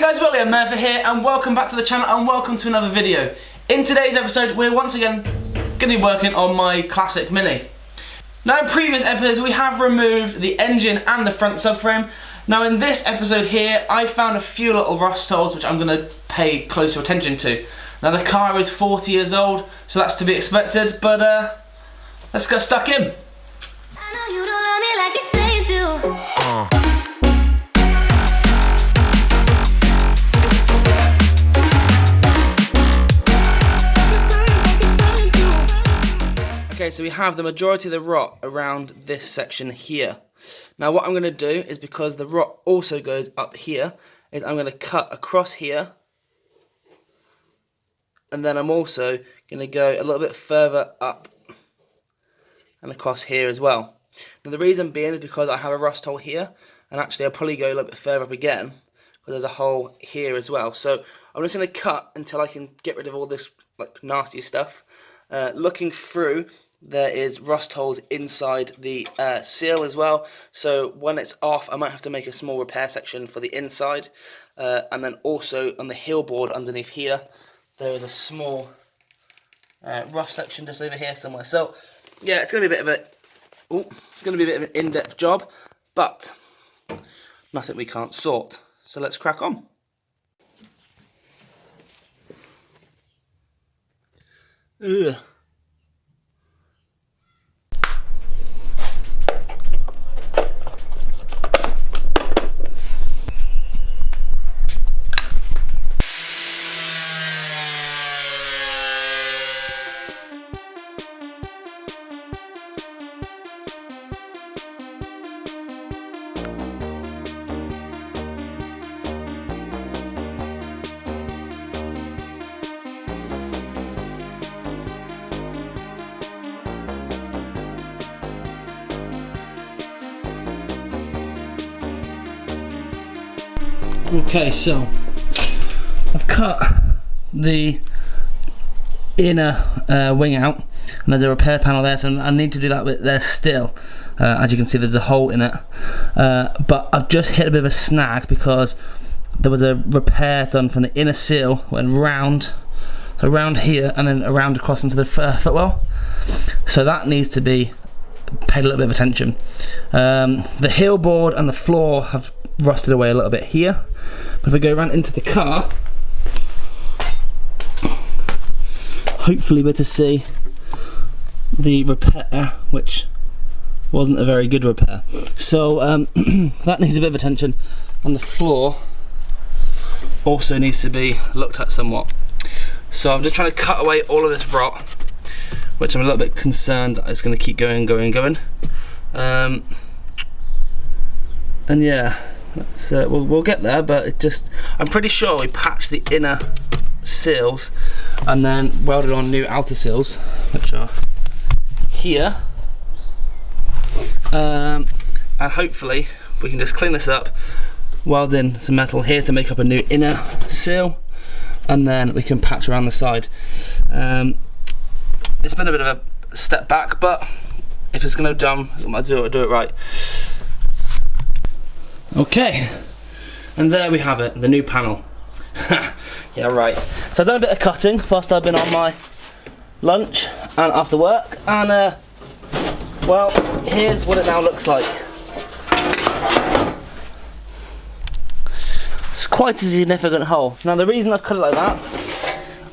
Hey guys, Welding, Murfitt here, and welcome back to the channel and welcome to another video. In today's episode, we're once again going to be working on my classic Mini. Now in previous episodes, we have removed the engine and the front subframe. Now in this episode here, I found a few little rust holes which I'm going to pay closer attention to. Now the car is 40 years old, so that's to be expected, but let's get stuck in. I know you don't love me like you say you do. Okay, so we have the majority of the rot around this section here. Now what I'm going to do is, because the rot also goes up here, is I'm going to cut across here. And then I'm also going to go a little bit further up and across here as well. Now the reason being is because I have a rust hole here, and actually I'll probably go a little bit further up again, because there's a hole here as well. So I'm just going to cut until I can get rid of all this like nasty stuff. Looking through, there is rust holes inside the seal as well, so when it's off I might have to make a small repair section for the inside, and then also on the heel board underneath here there is a small rust section just over here somewhere. So yeah, it's going to be a bit of an in-depth job, but nothing we can't sort. So let's crack on. Ugh. Okay, so I've cut the inner wing out, and there's a repair panel there, so I need to do that bit there still. As you can see, there's a hole in it, but I've just hit a bit of a snag because there was a repair done from the inner seal, went round, so around here and then around across into the footwell, so that needs to be paid a little bit of attention. The heel board and the floor have rusted away a little bit here, but if we go around into the car, hopefully we're to see the repair, which wasn't a very good repair. So that needs a bit of attention, and the floor also needs to be looked at somewhat. So I'm just trying to cut away all of this rot, which I'm a little bit concerned it's going to keep going. And yeah, that's, we'll get there, but it just, I'm pretty sure we patched the inner seals and then welded on new outer seals, which are here. And hopefully we can just clean this up, weld in some metal here to make up a new inner seal, and then we can patch around the side. It's been a bit of a step back, but if it's going to be done, I might do it right. Okay, and there we have it, the new panel. Yeah, right. So I've done a bit of cutting whilst I've been on my lunch and after work, and well, here's what it now looks like. It's quite a significant hole. Now the reason I've cut it like that,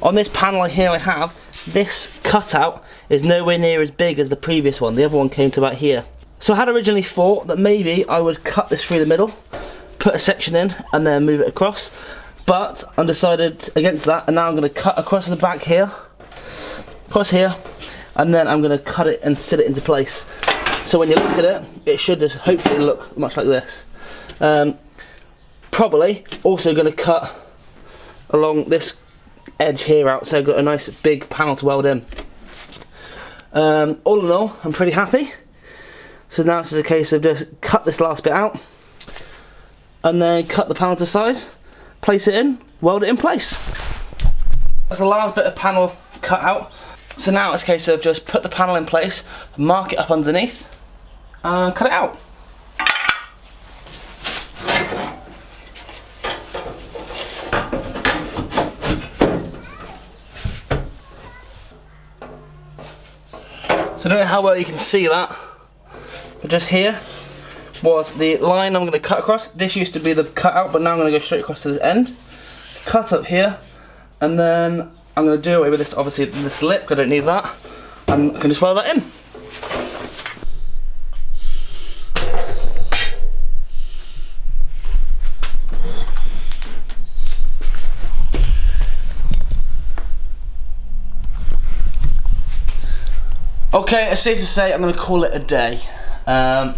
on this panel here I have, this cutout is nowhere near as big as the previous one. The other one came to about here. So I had originally thought that maybe I would cut this through the middle, put a section in, and then move it across. But I decided against that, and now I'm going to cut across the back here, across here, and then I'm going to cut it and sit it into place. So when you look at it, it should just hopefully look much like this. Probably also going to cut along this edge here out, so I've got a nice big panel to weld in. All in all, I'm pretty happy. So now it's just a case of just cut this last bit out, and then cut the panel to size, place it in, weld it in place. That's the last bit of panel cut out. So now it's a case of just put the panel in place, mark it up underneath, and cut it out. So I don't know how well you can see that, but just here was the line I'm going to cut across. This used to be the cutout, but now I'm going to go straight across to the end. Cut up here, and then I'm going to do away with this, obviously this lip, because I don't need that. And I can just weld that in. Okay, it's safe to say I'm going to call it a day. I've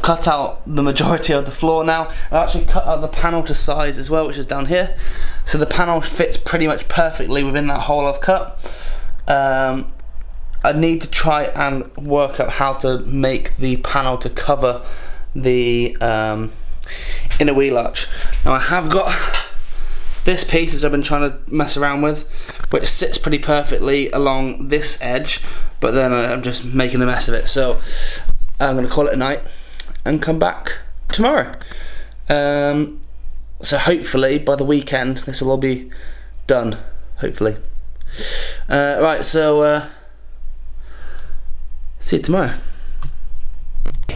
cut out the majority of the floor now. I've actually cut out the panel to size as well, which is down here. So the panel fits pretty much perfectly within that hole I've cut. I need to try and work out how to make the panel to cover the inner wheel arch. Now I have got this piece which I've been trying to mess around with, which sits pretty perfectly along this edge, but then I'm just making a mess of it. So I'm going to call it a night and come back tomorrow. So hopefully by the weekend this will all be done, hopefully. Right, so see you tomorrow.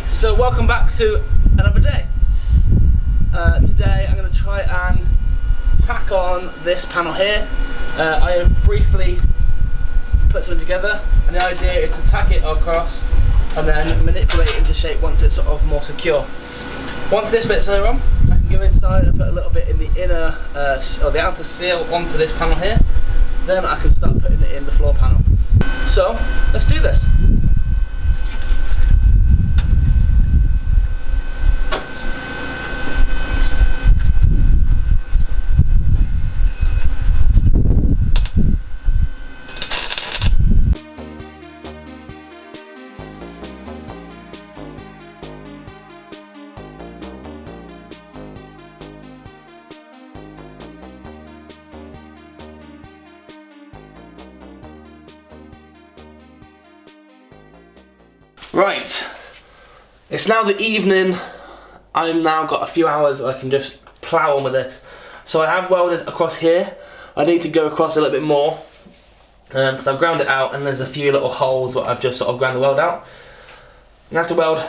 So welcome back to another day. Today I'm going to try and tack on this panel here. I have briefly put something together, and the idea is to tack it across and then manipulate it into shape once it's sort of more secure. Once this bit's on, I can go inside and put a little bit in the inner or the outer seal onto this panel here. Then I can start putting it in the floor panel. So let's do this. Right, it's now the evening. I've now got a few hours where I can just plough on with this. So I have welded across here. I need to go across a little bit more because I've ground it out, and there's a few little holes where I've just sort of ground the weld out. I have to weld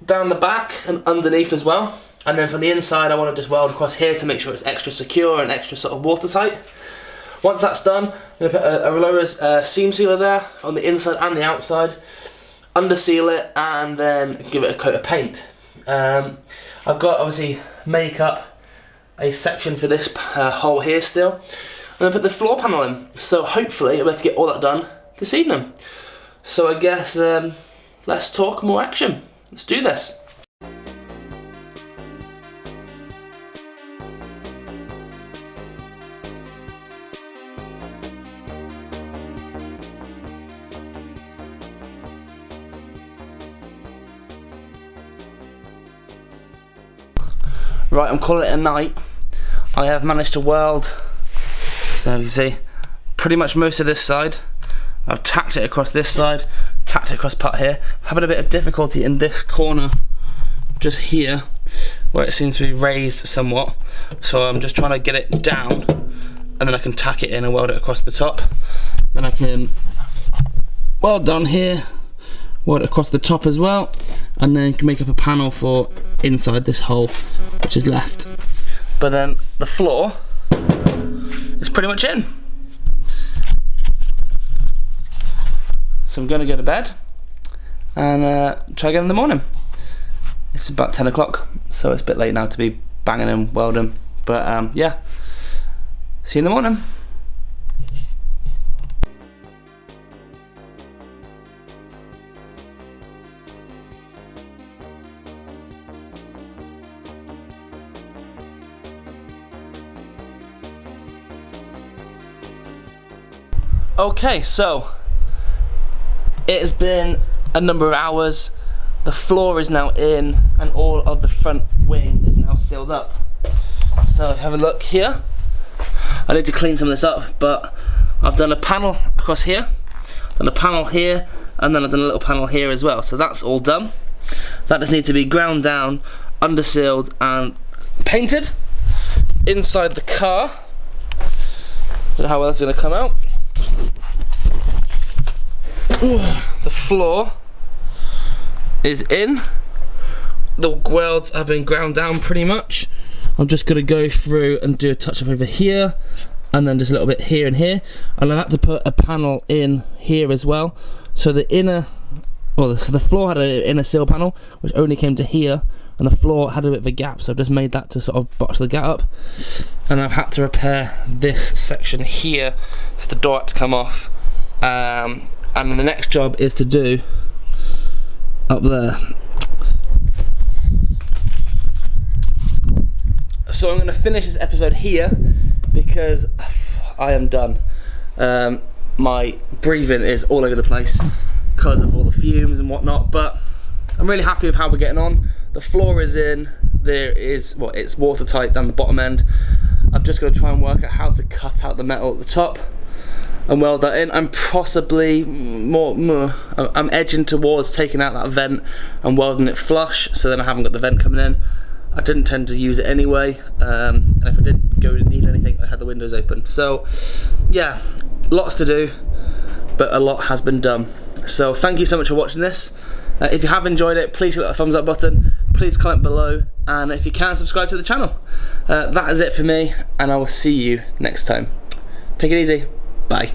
down the back and underneath as well, and then from the inside I want to just weld across here to make sure it's extra secure and extra sort of watertight. Once that's done, I'm going to put a Roller's seam sealer there on the inside and the outside. Underseal it and then give it a coat of paint. I've got obviously make up a section for this hole here still. I'm going to put the floor panel in, so hopefully I'll be able to get all that done this evening. So I guess let's talk more action. Let's do this. Right, I'm calling it a night. I have managed to weld, so you see, pretty much most of this side. I've tacked it across this side, tacked it across part here. I'm having a bit of difficulty in this corner, just here, where it seems to be raised somewhat. So I'm just trying to get it down, and then I can tack it in and weld it across the top. Then I can weld down here, weld it across the top as well, and then can make up a panel for inside this hole which is left. But then the floor is pretty much in. So I'm going to go to bed and try again in the morning. It's about 10 o'clock, so it's a bit late now to be banging and welding, but yeah, see you in the morning. Okay, so it has been a number of hours. The floor is now in and all of the front wing is now sealed up. So have a look here. I need to clean some of this up, but I've done a panel across here, done a panel here, and then I've done a little panel here as well. So that's all done. That just needs to be ground down, undersealed and painted. Inside the car, don't know how well it's going to come out. the floor is in. The welds have been ground down pretty much. I'm just going to go through and do a touch up over here, and then just a little bit here and here. And I had to put a panel in here as well. So the inner, well, the floor had an inner sill panel, which only came to here, and the floor had a bit of a gap, so I've just made that to sort of box the gap up. And I've had to repair this section here, so the door had to come off. And then the next job is to do up there. So I'm going to finish this episode here because I am done. My breathing is all over the place because of all the fumes and whatnot, but I'm really happy with how we're getting on. The floor is in. There is, well, it's watertight down the bottom end. I'm just going to try and work out how to cut out the metal at the top and weld that in. I'm possibly I'm edging towards taking out that vent and welding it flush, so then I haven't got the vent coming in. I didn't tend to use it anyway, and if I did go and need anything, I had the windows open. So yeah, lots to do, but a lot has been done. So thank you so much for watching this. If you have enjoyed it, please hit that thumbs up button, please comment below, and if you can, subscribe to the channel. That is it for me, and I will see you next time. Take it easy, bye.